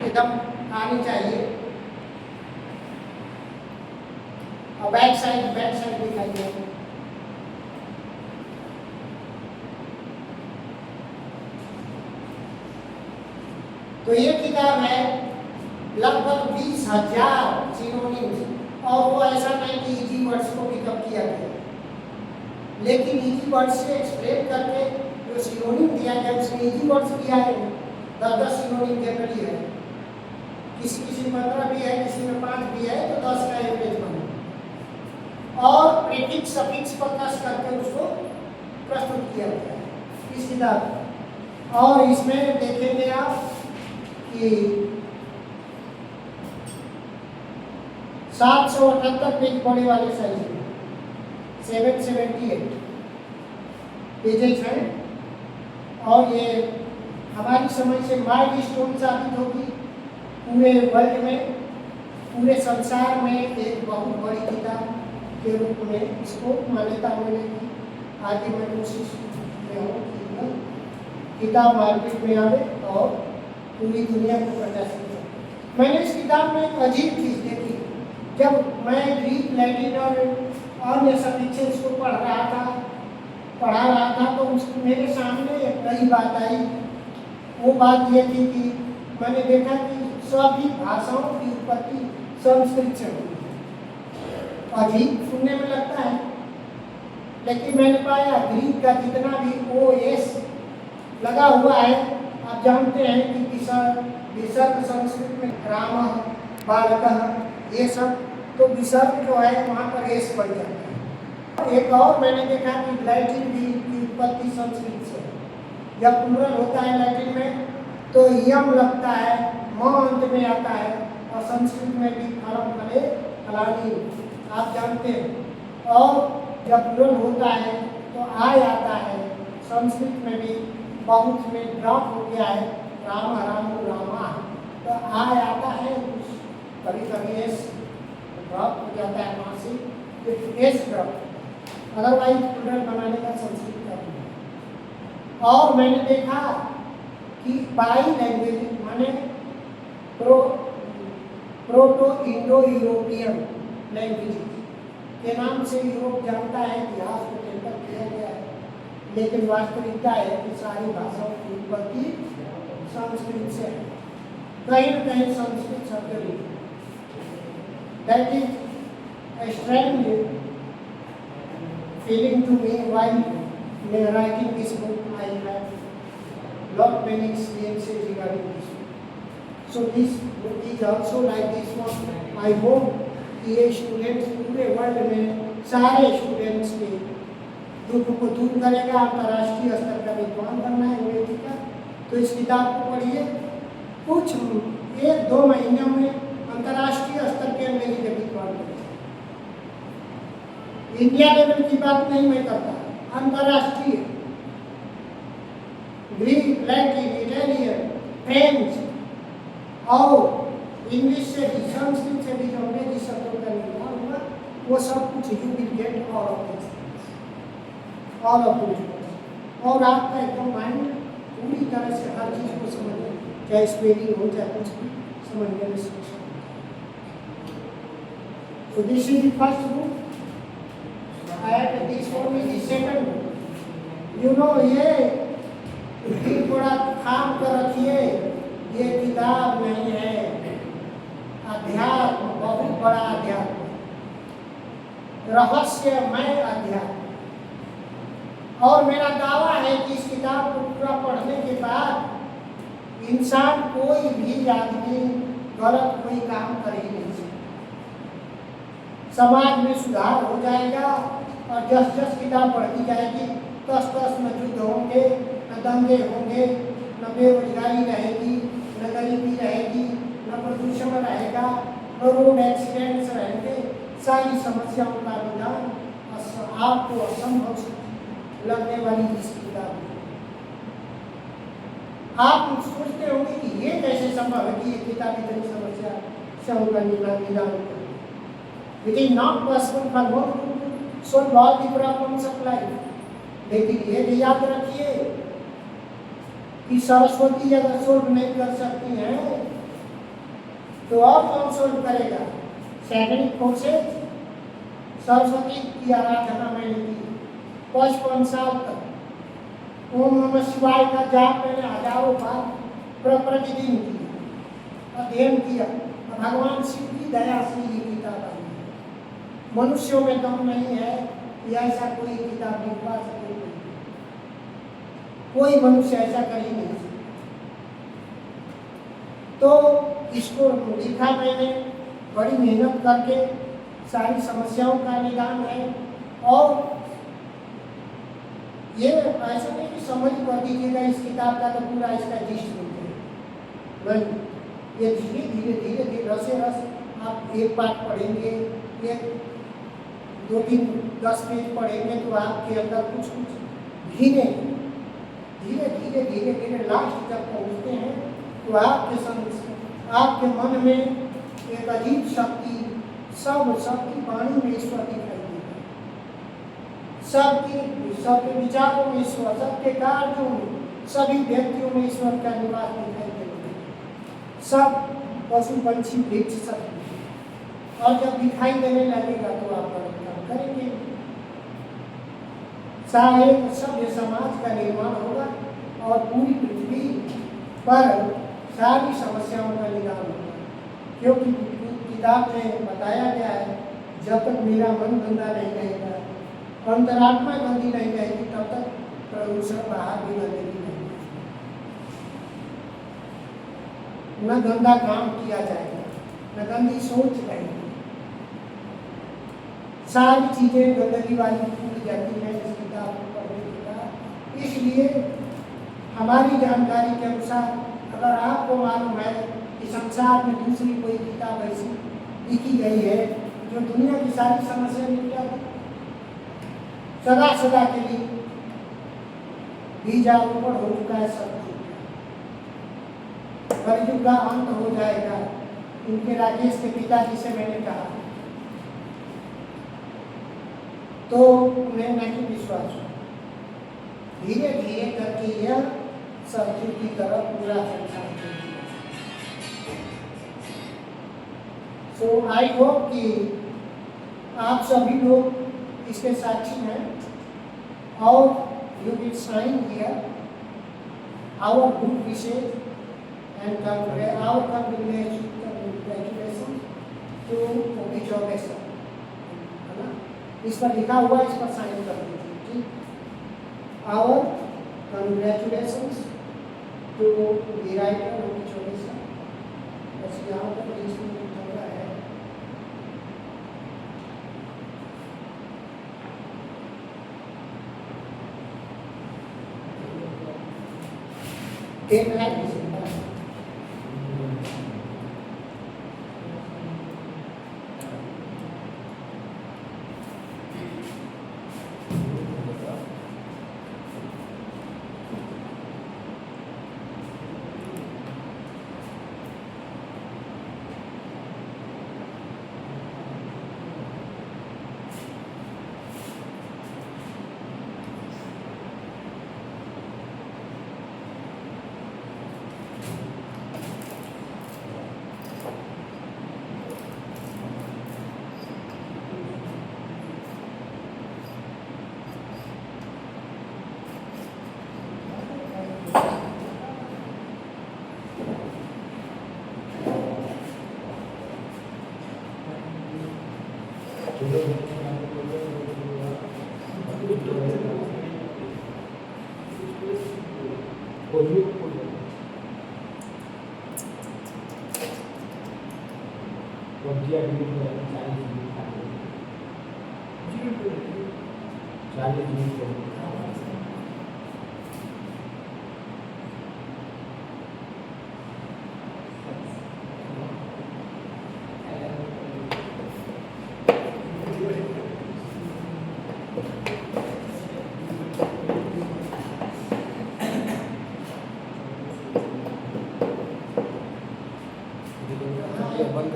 एकदम आनी चाहिए। और बैक साइड दिखाइए। तो ये किताब है लगभग 20,000 सिनोनिम्स, और वो ऐसा नहीं कि इजी वर्ड्स को पिकअप किया गया, लेकिन इजी वर्ड्स से एक्सप्लेन करके जो सिनोनिम दिया गया उसमें इजी वर्ड्स दिया है, 10-10 सिनोनिम जनरली है, किसी में 15 भी है, किसी में 5 भी है, तो 10 का एवरेज बना, और प्रीफिक्स सफिक्स पर कस करके उसको प्रस्तुत किया गया है इस किताब में। और इसमें देखेंगे आप कि 778 पेज बड़े वाले साइज में 778 पेजेज हैं, और ये हमारी समझ से माइल स्टोन साबित होगी पूरे वर्ल्ड में, पूरे संसार में एक बहुत बड़ी किताब के रूप में इसको मान्यता मिलेगी। आगे मैं कोशिश में हूँ कि किताब मार्केट में आवे और पूरी दुनिया को प्रकाशित करे। मैंने इस किताब में एक अजीब चीज़ देखी, जब मैं ग्रीक, लैटिन और अन्य सफिक्सेस को पढ़ा रहा था तो मेरे सामने एक नई बात आई। वो बात ये थी कि मैंने देखा कि सभी भाषाओं की उत्पत्ति संस्कृत से हुई है। अजीब सुनने में लगता है, लेकिन मैंने पाया ग्रीक का जितना भी OS लगा हुआ है, आप जानते हैं कि विसर्ग संस्कृत में राम, बालक, ये सब, तो विसर्ग जो है वहाँ पर एस बन जाता है। एक और मैंने देखा कि लैटिन भी की उत्पत्ति संस्कृत से, जब प्लूरल होता है लैटिन में तो यम लगता है, म अंत में आता है, और संस्कृत में भी फलम फले फलानी, आप जानते हैं। और जब प्लूरल होता है तो आय आता है, संस्कृत में भी बहुत में ड्रॉप हो गया है, राम रामू रामा, तो आय आता है, कभी कभी एस ड्रॉप हो जाता है वहाँ से, एस ड्रॉप, अदरवाइज प्लूरल बनाने का संस्कृत का। और मैंने देखा कि बाई लैंग्वेज माने प्रोटो इंडो यूरोपियन लैंग्वेज के नाम से यूरोप जानता है, इतिहास को टेम्पर किया गया है, लेकिन वास्तविकता है कि सारी भाषाओं की उत्पत्ति संस्कृत से है। कहीं न कहीं संस्कृत शब्द भी, that is a strange feeling to me while writing this book. I have lot many experiences regarding this book. So this book is also like this one. I hope कि ये स्टूडेंट्स पूरे वर्ल्ड में सारे students के दुख को दूर करेगा। अंतर्राष्ट्रीय स्तर का विद्वान बनना है अंग्रेजी का, तो इस किताब को पढ़िए। कुछ 1-2 महीनों में अंतर्राष्ट्रीय स्तर के अंग्रेजी के विद्वान बनेंगे। इंडिया लेवल की बात नहीं मैं करता, अंतर्राष्ट्रीय, ग्रीक, लैटिन, इटालियन, फ्रेंच और इंग्लिश से भी, संस्कृत से भी जो अंग्रेजी शब्दों का निर्माण हुआ, वो सब कुछ you will get all of this, और आपका एकदम माइंड पूरी तरह से हर चीज़ को समझने, चाहे स्पेलिंग हो चाहे कुछ भी, समझने में सक्षम। So this is the first book, and this one is the second book. You know, ये थोड़ा थाम कर रखिए, ये किताब नहीं है, अध्यात्म, बहुत बड़ा अध्यात्म, रहस्यमय अध्यात्म। और मेरा दावा है कि इस किताब को पूरा पढ़ने के बाद इंसान, कोई भी आदमी गलत कोई काम कर ही नहीं सकता, समाज में सुधार हो जाएगा। और जस जस किताब पढ़ती जाएगी तस तस न युद्ध होंगे, न दंगे होंगे, न बेरोजगारी रहेगी, न गरीबी रहेगी, न प्रदूषण रहेगा, न रोड एक्सीडेंट्स रहेंगे। सारी समस्याओं का निदान आपको असंभव लगने वाली इस किताब में। आप सोचते होंगे कि ये कैसे संभव है कि ये किताब इतनी समस्या का निदान करे। It is not possible for one to solve all the problems of life. लेकिन ये भी याद रखिए कि सरस्वती अगर सोल्व नहीं कर सकती हैं तो और कौन सोल्व करेगा? सैकड़िक फोर्सेज, सरस्वती की आराधना मैंने की 55 साल तक। ओम नमः शिवाय का जाप मैंने हजारों बार प्रतिदिन किया, अध्ययन किया। भगवान शिव की दया से ये किताब आई है। मनुष्यों में दम नहीं है कि ऐसा कोई किताब लिखवा सके, कोई मनुष्य ऐसा कर ही नहीं सकता। तो इसको लिखा मैंने बड़ी मेहनत करके, सारी समस्याओं का निदान है। और ये ऐसा नहीं कि समझ कर दीजिएगा इस किताब का तो पूरा इसका जिस्ट मिलते नहीं। ये धीरे धीरे धीरे धीरे रसे रस आप एक पाठ पढ़ेंगे, एक 2-3 10 पेज पढ़ेंगे तो आपके अंदर कुछ कुछ धीरे धीरे धीरे धीरे धीरे लास्ट तक पहुँचते हैं तो आपके मन में एक अजीब शक्ति, सबकी वाणी में ईश्वर दिखाई देता है, सबके विचारों में ईश्वर, सबके कार्यों में, सभी व्यक्तियों में ईश्वर का निवास दिखाई देता है। सब पशु पंछी वृक्ष सब, और जब दिखाई देने लगेगा तो आप काम करेंगे। एक सभ्य समाज का निर्माण होगा और पूरी पृथ्वी पर सारी समस्याओं का निदान होगा। क्योंकि किताब में बताया गया है, जब तक मेरा मन गंदा नहीं रहेगा, अंतरात्मा गंदी नहीं रहेगी, तब तक प्रदूषण बाहर भी गंदगी नहीं, न गंदा काम किया जाएगा, न गंदी सोच रहेगी। सारी चीजें गंदगी वाली भूल जाती है इस किताब को पढ़ने के बाद। इसलिए हमारी जानकारी के अनुसार अगर आपको मालूम है कि संसार में दूसरी कोई किताब ऐसी लिखी गई है जो दुनिया की सारी समस्या निपटा दे, सदा सदा के लिए बीजारोपण हो चुका है सब कुछ, कलयुग का अंत हो जाएगा। इनके राजेश के पिताजी से मैंने कहा तो उन्हें नहीं विश्वास हुआ। धीरे धीरे करके यह सत्य की तरफ पूरा संसार सो आई होप कि आप सभी लोग इसके साक्षी हैं और you will sign here our good wishes and our congratulation to OP Jogeshwar, है ना? इस पर लिखा हुआ है, इस पर साइन कर दीजिए, ठीक। Our congratulations to the writer OP Jogeshwar. बस यहाँ पर इसमें लिखा हुआ है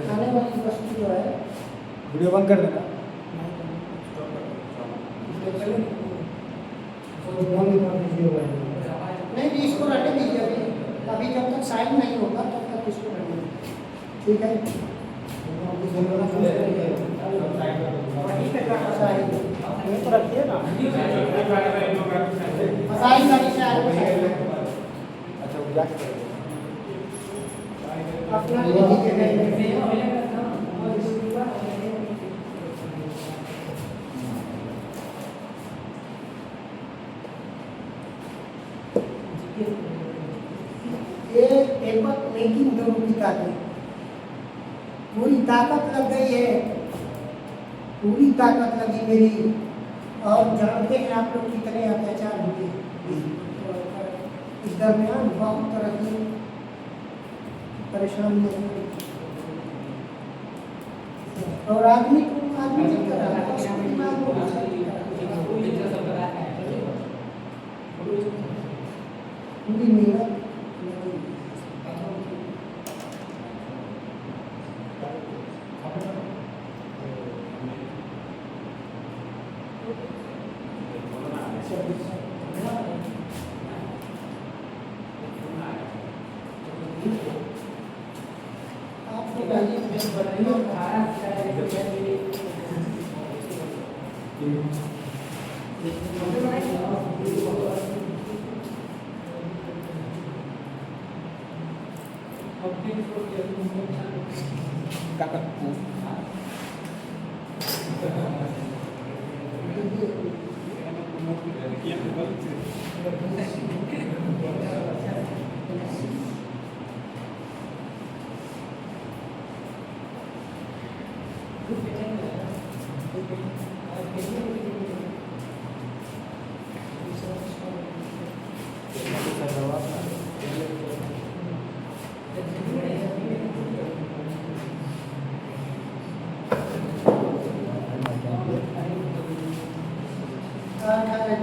खाने वाली वस्तु जो है, वीडियो बंद कर देना। नहीं इसको रहने दीजिए, अभी जब तक साइन नहीं होगा तब तक इसको रहने दीजिए। ठीक है रखिए ना। सारी गाड़ी से आगे बढ़ाइए। अच्छा वो जाके करेंगे। अपना लीजिए। ये पेपर मेकिंग दोनों की ताकत पूरी ताकत लग गई है, पूरी ताकत लगी मेरी। और जानते हैं आप लोग कितने अत्याचार हुए इस दरमियान, बहुत तरह की परेशानियां हुई। और आदमी को आदमी नहीं कर रहा है, उसको दिमाग में घुसा नहीं कर रहा है। पूरी मेहनत लगी। आपको kakak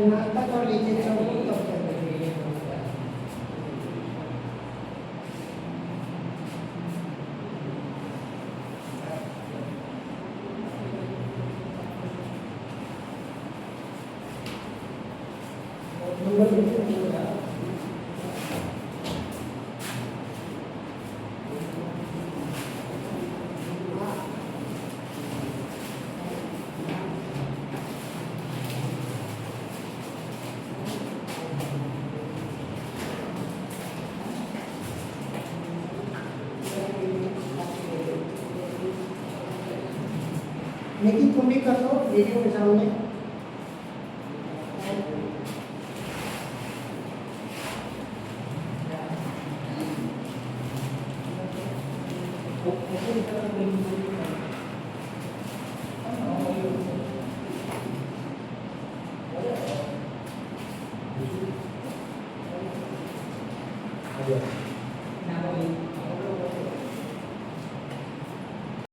नाश्ता कर लीजिए सब तब करेंगे। लेकिन तुम भी कर दो वीडियो के सामने। Nah,